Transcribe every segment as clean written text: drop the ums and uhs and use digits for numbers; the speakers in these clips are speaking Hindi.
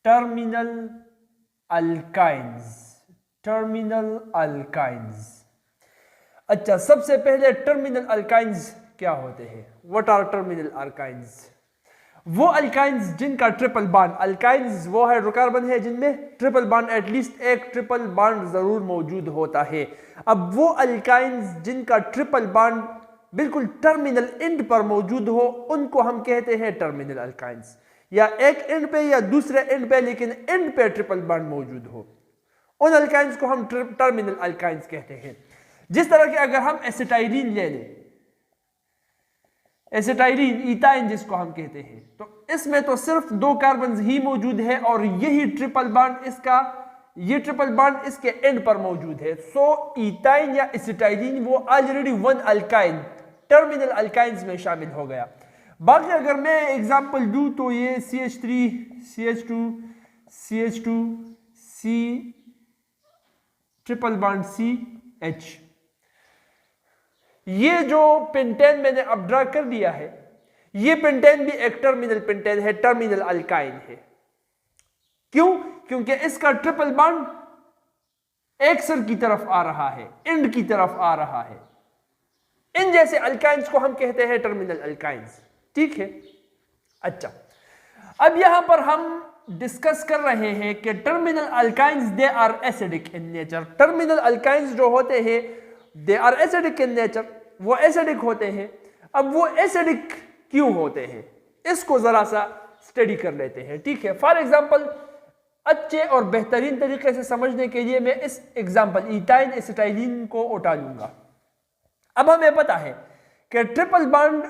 Terminal alkynes. Terminal alkynes. अच्छा, सबसे पहले टर्मिनल अल्काइंस क्या होते हैं? What are terminal alkynes? वो अल्काइंस जिनका ट्रिपल बॉन्ड, अल्काइंस वो हाइड्रोकार्बन है जिनमें ट्रिपल बॉन्ड, एटलीस्ट एक ट्रिपल बॉन्ड जरूर मौजूद होता है। अब वो अल्काइंस जिनका ट्रिपल बॉन्ड बिल्कुल टर्मिनल एंड पर मौजूद हो, उनको हम कहते हैं टर्मिनल अल्काइंस। या एक एंड पे या दूसरे एंड पे, लेकिन एंड पे ट्रिपल बॉन्ड मौजूद हो, उन अल्काइंस को हम टर्मिनल अल्काइंस कहते हैं। जिस तरह के अगर हम एसिटाइलिन ले लें, एसिटाइलिन इथाइन जिसको हम कहते हैं, तो इसमें तो सिर्फ 2 कार्बन ही मौजूद है और यही ट्रिपल बॉन्ड इसका, ये ट्रिपल बॉन्ड इसके एंड पर मौजूद है। सो इथाइन या एसिटाइलिन वो ऑलरेडी 1 अल्काइन टर्मिनल अल्काइंस में शामिल हो गया। बाकी अगर मैं एग्जांपल दूं तो ये CH3 CH2 CH2 C triple bond CH, ये जो पेंटेन मैंने अब ड्रा कर दिया है, ये पेंटेन भी एक टर्मिनल पेंटेन है, टर्मिनल अल्काइन है। क्यों? क्योंकि इसका ट्रिपल बॉन्ड एक सिर की तरफ आ रहा है, एंड की तरफ आ रहा है। इन जैसे अल्काइंस को हम कहते हैं टर्मिनल अल्काइंस। ठीक है। अच्छा, अब यहां पर हम डिस्कस कर रहे हैं कि terminal alkynes they are acidic in nature. Terminal alkynes जो होते हैं they are acidic in nature, वो एसिडिक होते हैं। अब वो एसिडिक क्यों होते हैं, इसको जरा सा स्टडी कर लेते हैं। ठीक है। फॉर एग्जांपल, अच्छे और बेहतरीन तरीके से समझने के लिए मैं इस एग्जांपल इथाइन एसिटाइलिन को उठा लूंगा। अब हमें पता है कि ट्रिपल बॉन्ड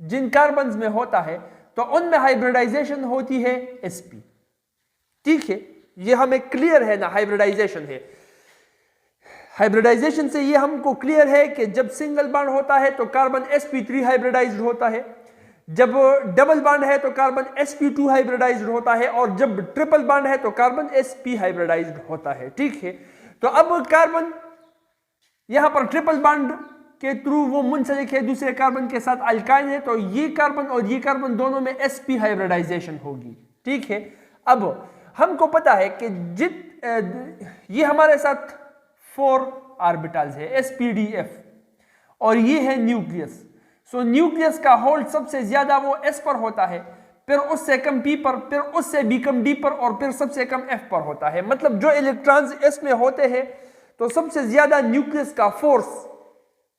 जिन कार्बन्स में होता है तो उनमें हाइब्रिडाइजेशन होती है sp। ठीक है, ये हमें क्लियर है ना, हाइब्रिडाइजेशन है। हाइब्रिडाइजेशन से ये हमको क्लियर है कि जब सिंगल बॉन्ड होता है तो कार्बन sp3 हाइब्रिडाइज्ड होता है, जब डबल बॉन्ड है तो कार्बन sp2 हाइब्रिडाइज्ड होता है, और जब ट्रिपल बॉन्ड है तो कार्बन sp हाइब्रिडाइज्ड होता है। ठीक है। तो अब कार्बन यहां पर ट्रिपल बॉन्ड के थ्रू वो मुंसलिक है दूसरे कार्बन के साथ, अल्काइन है, तो ये कार्बन और ये कार्बन दोनों में sp हाइब्रिडाइजेशन होगी। ठीक है। अब हमको पता है कि ये हमारे साथ 4 ऑर्बिटल्स है sp_d_f, और ये है न्यूक्लियस। सो न्यूक्लियस का होल्ड सबसे ज्यादा वो s पर होता है, फिर उससे कम p पर, फिर उससे भी कम d पर, और फिर सबसे कम f पर होता है। मतलब जो इलेक्ट्रॉन्स s में होते हैं तो सबसे ज्यादा न्यूक्लियस का फोर्स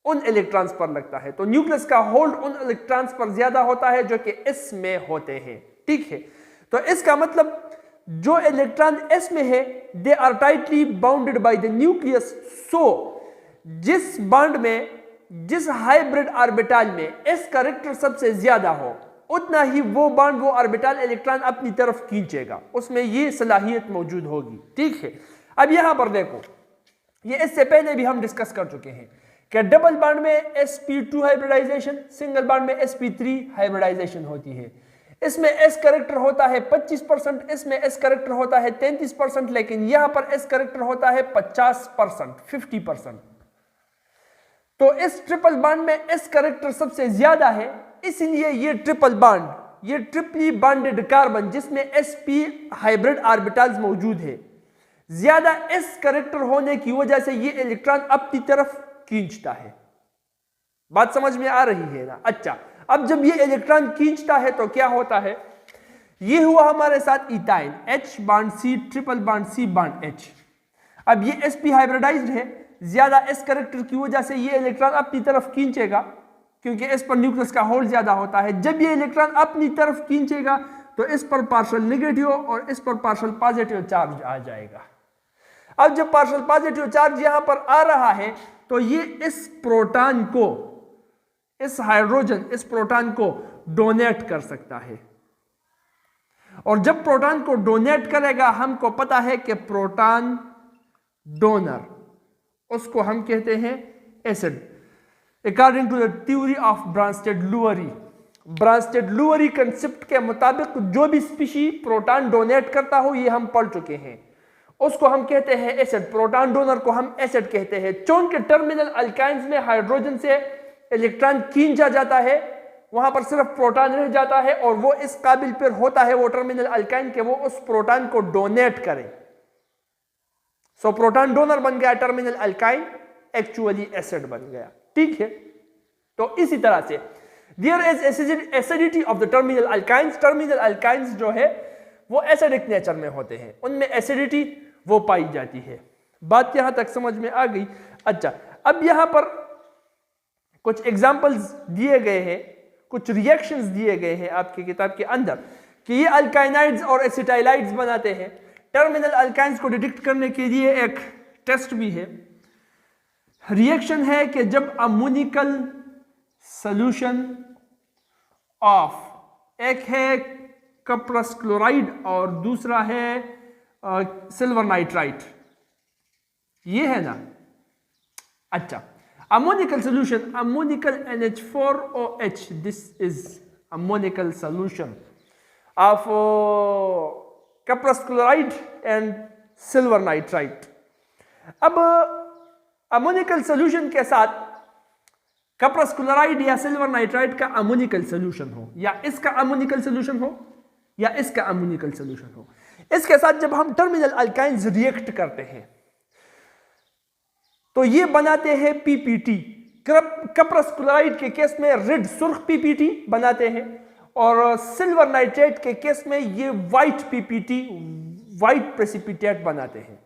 उन इलेक्ट्रॉन्स पर लगता है, तो न्यूक्लियस का होल्ड उन इलेक्ट्रॉन्स पर ज्यादा होता है जो कि s में होते हैं। ठीक है। तो इसका मतलब जो इलेक्ट्रॉन s में है they are tightly bounded by the nucleus. So जिस बॉन्ड में, जिस हाइब्रिड ऑर्बिटल में s कैरेक्टर सबसे ज्यादा हो, उतना ही वो बॉन्ड, वो ऑर्बिटल इलेक्ट्रॉन अपनी तरफ खींचेगा, उसमें ये सलाहियत मौजूद होगी। ठीक है। अब यहां पर देखो, ये इससे पहले भी हम डिस्कस कर चुके हैं कि डबल बॉन्ड में sp2 हाइब्रिडाइजेशन, सिंगल बॉन्ड में sp3 हाइब्रिडाइजेशन होती है। इसमें s कैरेक्टर होता है 25%, इसमें s कैरेक्टर होता है 33%, लेकिन यहां पर s कैरेक्टर होता है 50%, 50%। तो इस ट्रिपल बॉन्ड में s कैरेक्टर सबसे ज्यादा है, इसलिए ये ट्रिपल बॉन्ड, ये ट्रिपली बॉन्डेड कार्बन जिसमें sp हाइब्रिड ऑर्बिटल्स मौजूद है, ज्यादा s कैरेक्टर होने की वजह से ये इलेक्ट्रॉन अपनी तरफ खींचता है। बात समझ में आ रही है ना? अच्छा, अब जब ये इलेक्ट्रॉन खींचता है तो क्या होता है, ये हुआ हमारे साथ ethyne, H bond C, triple bond C bond H। अब ये sp हाइब्रिडाइज्ड है, ज्यादा s कैरेक्टर की वजह से ये इलेक्ट्रॉन अपनी तरफ खींचेगा, क्योंकि इस पर न्यूक्लियस का होल्ड ज्यादा होता है। जब ये इलेक्ट्रॉन अपनी तरफ खींचेगा तो इस पर पार्शियल नेगेटिव और इस पर पार्शियल पॉजिटिव चार्ज आ जाएगा। अब जब पार्शियल पॉजिटिव चार्ज यहां पर आ रहा है तो ये इस प्रोटॉन को, इस हाइड्रोजन, इस प्रोटॉन को डोनेट कर सकता है, और जब प्रोटॉन को डोनेट करेगा, हमको पता है कि प्रोटॉन डोनर, उसको हम कहते हैं acid, according to the theory of Bronsted Lowry. Bronsted Lowry concept के मुताबिक जो भी स्पीशी प्रोटॉन डोनेट करता हो, ये हम पढ़ चुके हैं, उसको हम कहते हैं एसिड। प्रोटॉन डोनर को हम एसिड कहते हैं। चूंकि टर्मिनल अल्काइंस में हाइड्रोजन से इलेक्ट्रॉन खींचा जाता है, वहां पर सिर्फ प्रोटॉन रह जाता है और वो इस काबिल पर होता है वो टर्मिनल अल्काइन के वो उस प्रोटॉन को डोनेट करे। सो प्रोटॉन डोनर बन गया टर्मिनल अल्काइन, एक्चुअली एसिड बन गया। ठीक है, तो इसी तरह से there is acidity of the terminal alkynes. Terminal alkynes जो है वो एसिडिक नेचर में होते हैं, उनमें एसिडिटी वो पाई जाती है। बात यहां तक समझ में आ गई। अच्छा, अब यहां पर कुछ एग्जांपल्स दिए गए हैं, कुछ रिएक्शंस दिए गए हैं आपकी किताब के अंदर कि ये अल्काइनाइड्स और एसिटाइलाइड्स बनाते हैं। टर्मिनल अल्काइंस को डिटेक्ट करने के लिए एक टेस्ट भी है। रिएक्शन है कि जब अमोनिकल सॉल्यूशन ऑफ, एक है कपरस क्लोराइड और दूसरा है सिल्वर नाइट्राइट, ये है ना। अच्छा, ammonical solution, ammonical NH4OH, this is ammonical solution of cuprous chloride and silver nitrite। अब ammonical solution के साथ कपरस क्लोराइड या सिल्वर नाइट्राइट का अमोनिकल सॉल्यूशन हो, या इसका अमोनिकल सॉल्यूशन हो, या इसका अमोनिकल सॉल्यूशन हो, इसके साथ जब हम टर्मिनल अल्काइंस रिएक्ट करते हैं तो ये बनाते हैं पीपीटी। कपरस क्लोराइड के केस में रेड सुर्ख पीपीटी बनाते हैं और सिल्वर नाइट्रेट के केस में ये व्हाइट पीपीटी, व्हाइट प्रेसिपिटेट बनाते हैं।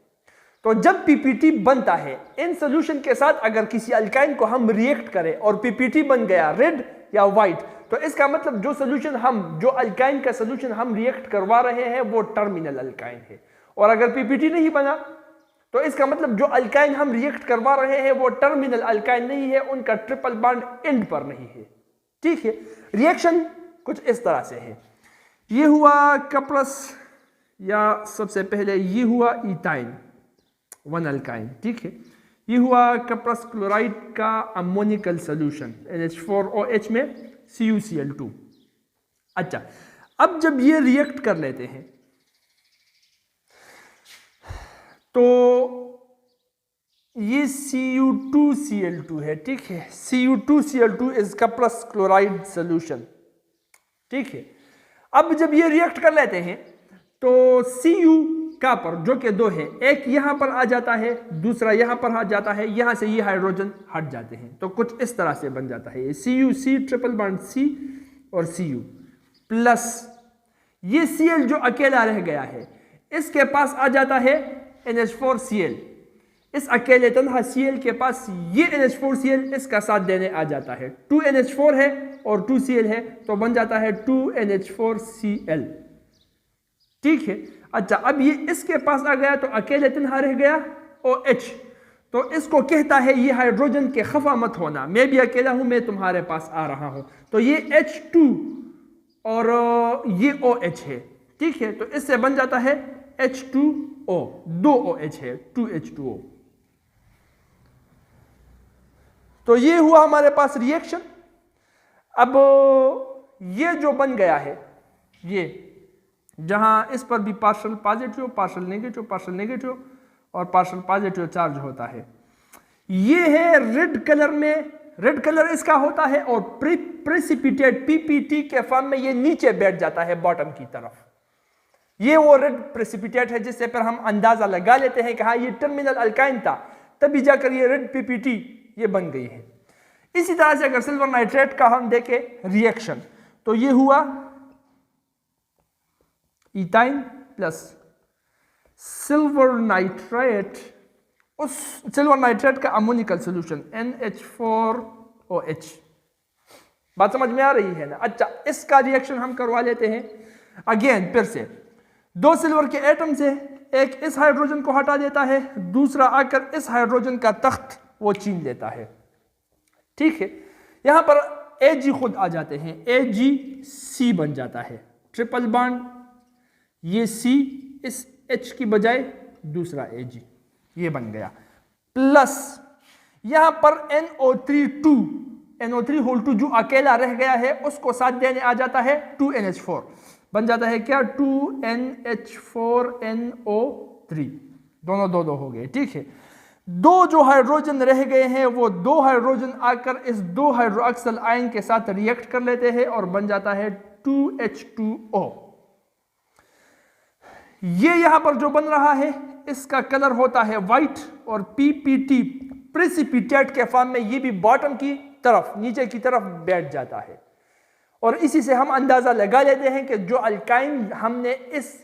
तो जब पीपीटी बनता है इन सॉल्यूशन के साथ, अगर किसी अल्काइन को हम रिएक्ट करें और पीपीटी बन गया रेड या व्हाइट, तो इसका मतलब जो सॉल्यूशन जो अल्काइन का सॉल्यूशन हम रिएक्ट करवा रहे हैं वो टर्मिनल अल्काइन है। और अगर पीपीटी नहीं बना तो इसका मतलब जो अल्काइन हम रिएक्ट करवा रहे हैं वो टर्मिनल अल्काइन नहीं है, उनका ट्रिपल बॉन्ड एंड पर नहीं है। ठीक है, रिएक्शन कुछ इस तरह से है। ये हुआ कपरस, या सबसे पहले ये हुआ इथाइन, वन अल्काइन। ठीक है, ये हुआ कपरस क्लोराइड का अमोनिकल सॉल्यूशन NH4OH में CuCl2। अच्छा, अब जब ये रिएक्ट कर लेते हैं तो ये Cu2Cl2 है। ठीक है, Cu2Cl2 इज कपरस क्लोराइड सॉल्यूशन। ठीक है, अब जब ये रिएक्ट कर लेते हैं तो Cu का पर जो कि दो है, एक यहां पर आ जाता है, दूसरा यहां पर आ जाता है, यहां से ये हाइड्रोजन हट जाते हैं, तो कुछ इस तरह से बन जाता है CuC ट्रिपल बॉन्ड C और Cu प्लस ये Cl जो अकेला रह गया है इसके पास आ जाता है NH4Cl। इस अकेले तन्हा Cl के पास ये NH4Cl इसका साथ देने आ जाता है, 2NH4 है और 2Cl है तो बन जाता है 2NH4Cl। ठीक है, अच्छा, अब ये इसके पास आ गया तो अकेले तन्हा रह गया OH, तो इसको कहता है ये हाइड्रोजन के खफा मत होना, मैं भी अकेला हूं, मैं तुम्हारे पास आ रहा हूं, तो ये H2 और ये OH है। ठीक है, तो इससे बन जाता है H2O, दो OH है, 2H2O। तो ये हुआ हमारे पास रिएक्शन। अब ये जो बन गया है, ये जहां इस पर भी partial positive, partial negative, partial negative और पार्शियल पॉजिटिव चार्ज होता है, ये है रेड कलर में, रेड कलर इसका होता है और प्रेसिपिटेट पीपीटी के फॉर्म में ये नीचे बैठ जाता है बॉटम की तरफ। ये वो रेड प्रेसिपिटेट है जिससे पर हम अंदाजा लगा लेते हैं कि हाँ ये टर्मिनल अल्काइन था, तभी जाकर ये रेड पीपीटी ये बन गई है। इसी तरह से अगर सिल्वर नाइट्रेट का हम देखें रिएक्शन, तो ये हुआ इथाइन प्लस सिल्वर नाइट्रेट, उस सिल्वर नाइट्रेट का अमोनिकल सॉल्यूशन NH4OH। बात समझ में आ रही है ना। अच्छा, इसका रिएक्शन हम करवा लेते हैं। अगेन फिर से दो सिल्वर के एटम से एक इस हाइड्रोजन को हटा देता है, दूसरा आकर इस हाइड्रोजन का तख्त वो छीन लेता है। ठीक है, यहां पर Ag खुद आ जाते हैं, AgC बन जाता है, ट्रिपल बॉन्ड, ये C इस H की बजाय दूसरा Ag ये बन गया, प्लस यहां पर NO3 जो अकेला रह गया है उसको साथ देने आ जाता है 2NH4 बन जाता है क्या, 2NH4NO3, दोनों दो हो गए। ठीक है, दो जो हाइड्रोजन रह गए हैं वो दो हाइड्रोजन आकर इस दो हाइड्रोक्सिल आयन के साथ रिएक्ट कर लेते हैं और बन जाता है 2H2O। ये यहां पर जो बन रहा है इसका कलर होता है व्हाइट और PPT प्रेसिपिटेट के फॉर्म में ये भी बॉटम की तरफ नीचे की तरफ बैठ जाता है और इसी से हम अंदाजा लगा लेते हैं कि जो अल्काइन हमने इस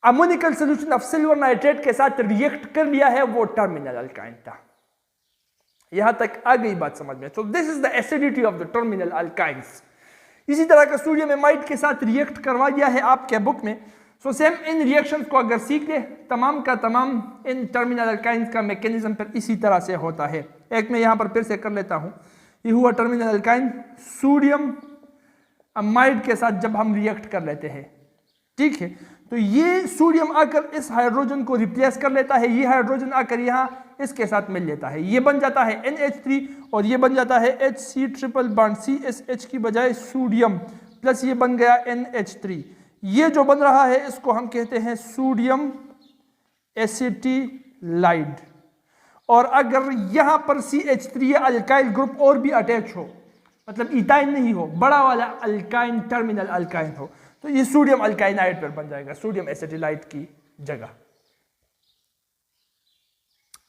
ammoniacal solution of silver nitrate के साथ रिएक्ट कर लिया है वो टर्मिनल अल्काइन था। यहां तक आ गई बात समझ में। तो this is the acidity of the terminal alkynes. इसी तरह का सोडियम एमाइड के साथ रिएक्ट करवा दिया है आपके बुक में। सो सेम इन रिएक्शंस को अगर सीख ले तमाम का तमाम इन टर्मिनल अल्काइंस का मैकेनिज्म पर इसी तरह से होता है। एक मैं यहां पर फिर से कर लेता हूं। ये हुआ टर्मिनल अल्काइन सोडियम अमाइड के साथ जब हम रिएक्ट कर लेते हैं, ठीक है, तो ये सोडियम आकर इस हाइड्रोजन को रिप्लेस कर लेता है, ये हाइड्रोजन आकर यहां इसके साथ मिल लेता है, ये बन जाता है NH3 और ये बन जाता है HC ट्रिपल बॉन्ड CSH की बजाय सोडियम प्लस ये बन गया NH3। ये जो बन रहा है इसको हम कहते हैं सोडियम एसिटिलाइड। और अगर यहां पर CH3 या अल्काइल ग्रुप और भी अटैच हो, मतलब इथाइन नहीं हो, बड़ा वाला अल्काइन टर्मिनल अल्काइन हो, तो ये सोडियम अल्काइनाइड पर बन जाएगा, सोडियम एसिटिलाइड की जगह।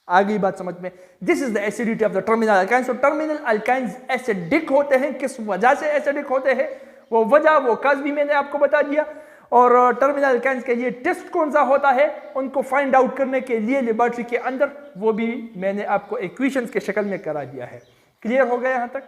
आ गई बात समझ में। This is the acidity of the terminal alkyne. So terminal alkynes acidic होते हैं। किस वजह से एसिडिक होते हैं वो वजह वो काज भी मैंने आपको बता दिया। और टर्मिनल अल्काइंस के लिए टेस्ट कौन सा होता है उनको फाइंड आउट करने के लिए लेबोरेटरी के अंदर वो भी मैंने आपको इक्वेशंस के शक्ल में करा दिया है। क्लियर हो गया यहां तक?